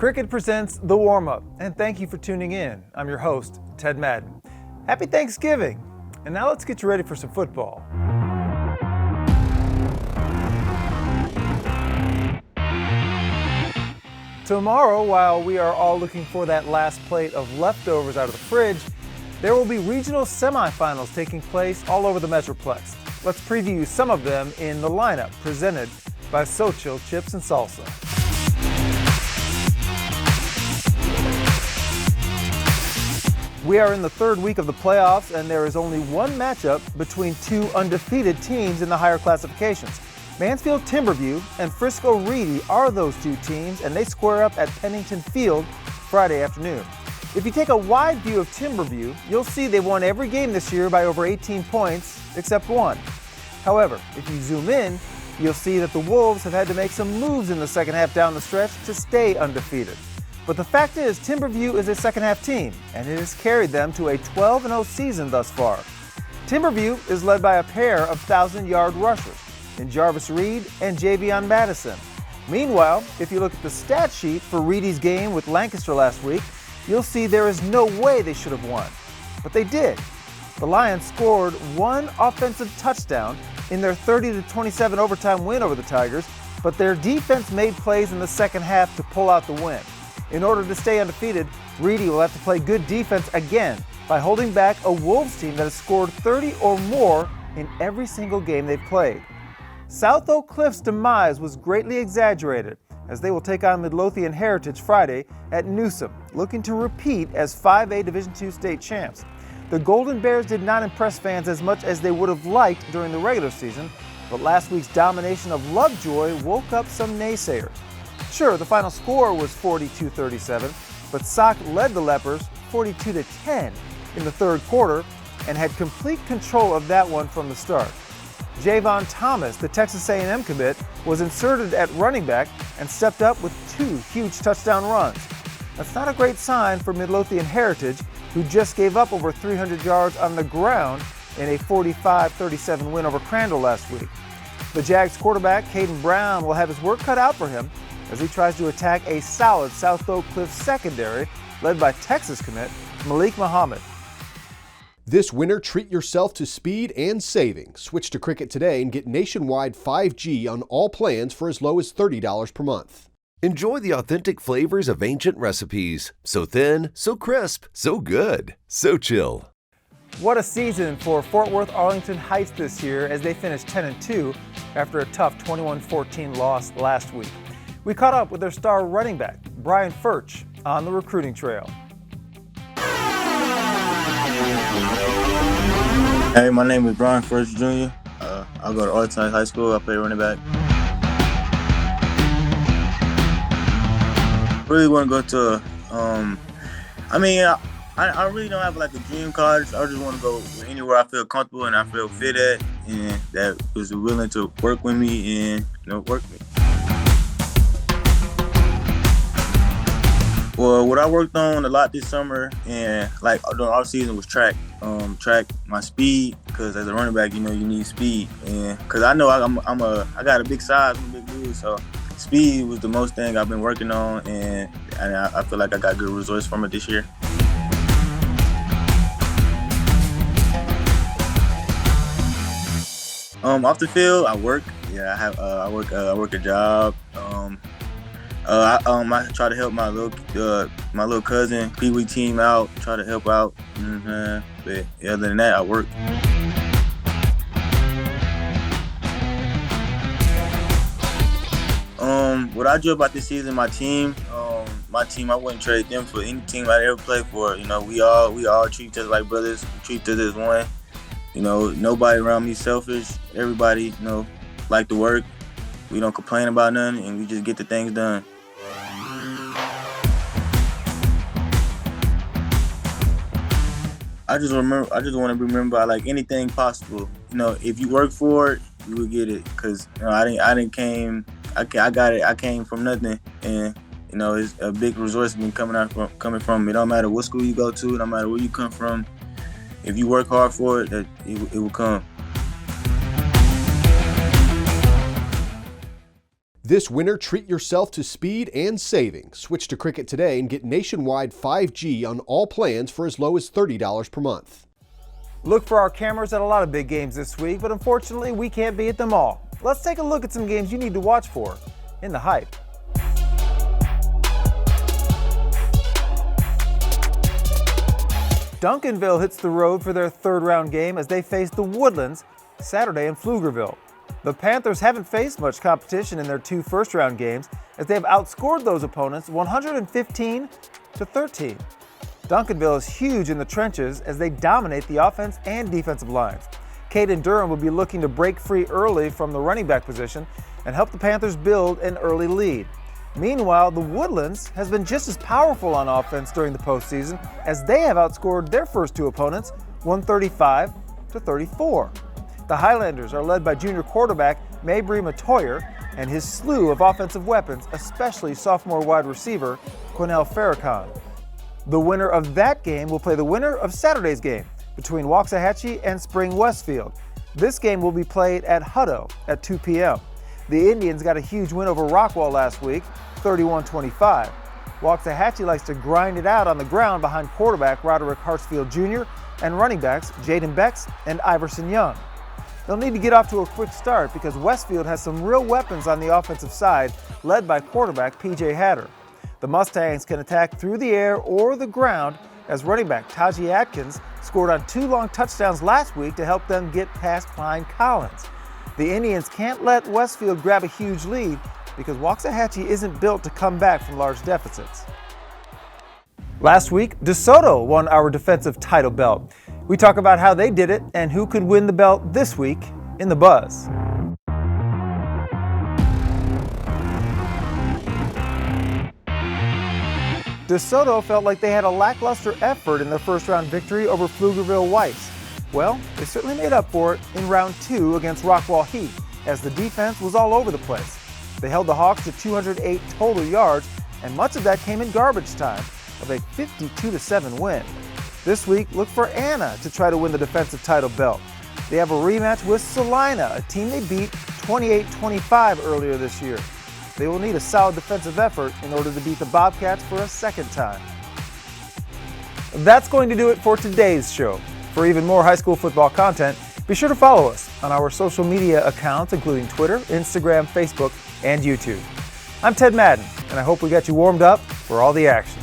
Cricket presents The Warmup, and thank you for tuning in. I'm your host, Ted Madden. Happy Thanksgiving! And now let's get you ready for some football. Tomorrow, while we are all looking for that last plate of leftovers out of the fridge, there will be regional semifinals taking place all over the Metroplex. Let's preview some of them in the lineup presented by So Chill Chips and Salsa. We are in the third week of the playoffs, and there is only one matchup between two undefeated teams in the higher classifications. Mansfield Timberview and Frisco Reedy are those two teams, and they square up at Pennington Field Friday afternoon. If you take a wide view of Timberview, you'll see they've won every game this year by over 18 points, except one. However, if you zoom in, you'll see that the Wolves have had to make some moves in the second half down the stretch to stay undefeated. But the fact is, Timberview is a second-half team, and it has carried them to a 12-0 season thus far. Timberview is led by a pair of 1,000-yard rushers in Jarvis Reed and Javion Madison. Meanwhile, if you look at the stat sheet for Reedy's game with Lancaster last week, you'll see there is no way they should have won. But they did. The Lions scored one offensive touchdown in their 30-27 overtime win over the Tigers, but their defense made plays in the second half to pull out the win. In order to stay undefeated, Reedy will have to play good defense again by holding back a Wolves team that has scored 30 or more in every single game they've played. South Oak Cliff's demise was greatly exaggerated, as they will take on Midlothian Heritage Friday at Newsom, looking to repeat as 5A Division II state champs. The Golden Bears did not impress fans as much as they would have liked during the regular season, but last week's domination of Lovejoy woke up some naysayers. Sure, the final score was 42-37, but Sock led the Lepers 42-10 in the third quarter and had complete control of that one from the start. Javon Thomas, the Texas A&M commit, was inserted at running back and stepped up with two huge touchdown runs. That's not a great sign for Midlothian Heritage, who just gave up over 300 yards on the ground in a 45-37 win over Crandall last week. The Jags quarterback, Caden Brown, will have his work cut out for him as he tries to attack a solid South Oak Cliff secondary led by Texas commit Malik Muhammad. This winter, treat yourself to speed and savings. Switch to Cricket today and get nationwide 5G on all plans for as low as $30 per month. Enjoy the authentic flavors of ancient recipes. So thin, so crisp, so good, so chill. What a season for Fort Worth Arlington Heights this year as they finished 10-2 after a tough 21-14 loss last week. We caught up with their star running back, Brian Furch, on the recruiting trail. Hey, my name is Brian Furch Jr. I go to Arlington Heights High School. I play running back. Really want to go to, I really don't have like a dream college. I just want to go anywhere I feel comfortable and I feel fit at, and that was willing to work with me and work with me. Well, what I worked on a lot this summer and like during off season was track my speed, because as a running back, you need speed, and because I know I got a big size, I'm a big dude, so speed was the most thing I've been working on, and I feel like I got good results from it this year. Off the field, I work. Yeah, I work a job. I try to help my little cousin Pee Wee team out. Try to help out. But other than that, I work. What I do about this season, my team, I wouldn't trade them for any team I'd ever play for. We all treat each other like brothers. We treat each other as one. Nobody around me selfish. Everybody, like to work. We don't complain about nothing, and we just get the things done. I just want to be remembered by like anything possible. If you work for it, you will get it. Cause I got it. I came from nothing, and it's a big resource coming from. It don't matter what school you go to, no matter where you come from. If you work hard for it, it will come. This winter, treat yourself to speed and savings. Switch to Cricket today and get nationwide 5G on all plans for as low as $30 per month. Look for our cameras at a lot of big games this week, but unfortunately we can't be at them all. Let's take a look at some games you need to watch for in the hype. Duncanville hits the road for their third round game as they face the Woodlands Saturday in Pflugerville. The Panthers haven't faced much competition in their two first-round games as they have outscored those opponents 115-13. Duncanville is huge in the trenches as they dominate the offense and defensive lines. Caden Durham will be looking to break free early from the running back position and help the Panthers build an early lead. Meanwhile, the Woodlands has been just as powerful on offense during the postseason as they have outscored their first two opponents 135-34. The Highlanders are led by junior quarterback Mabry Matoyer and his slew of offensive weapons, especially sophomore wide receiver Quinnell Farrakhan. The winner of that game will play the winner of Saturday's game between Waxahachie and Spring Westfield. This game will be played at Hutto at 2 p.m. The Indians got a huge win over Rockwall last week, 31-25. Waxahachie likes to grind it out on the ground behind quarterback Roderick Hartsfield Jr. and running backs Jaden Becks and Iverson Young. They'll need to get off to a quick start because Westfield has some real weapons on the offensive side, led by quarterback P.J. Hatter. The Mustangs can attack through the air or the ground as running back Taji Atkins scored on 2 long touchdowns last week to help them get past Klein Collins. The Indians can't let Westfield grab a huge lead because Waxahachie isn't built to come back from large deficits. Last week, Desoto won our defensive title belt. We talk about how they did it and who could win the belt this week in The Buzz. Desoto felt like they had a lackluster effort in their first-round victory over Pflugerville Whites. Well, they certainly made up for it in round 2 against Rockwall Heat, as the defense was all over the place. They held the Hawks to 208 total yards, and much of that came in garbage time, of a 52-7 win. This week, look for Anna to try to win the defensive title belt. They have a rematch with Salina, a team they beat 28-25 earlier this year. They will need a solid defensive effort in order to beat the Bobcats for a second time. That's going to do it for today's show. For even more high school football content, be sure to follow us on our social media accounts, including Twitter, Instagram, Facebook, and YouTube. I'm Ted Madden, and I hope we got you warmed up for all the action.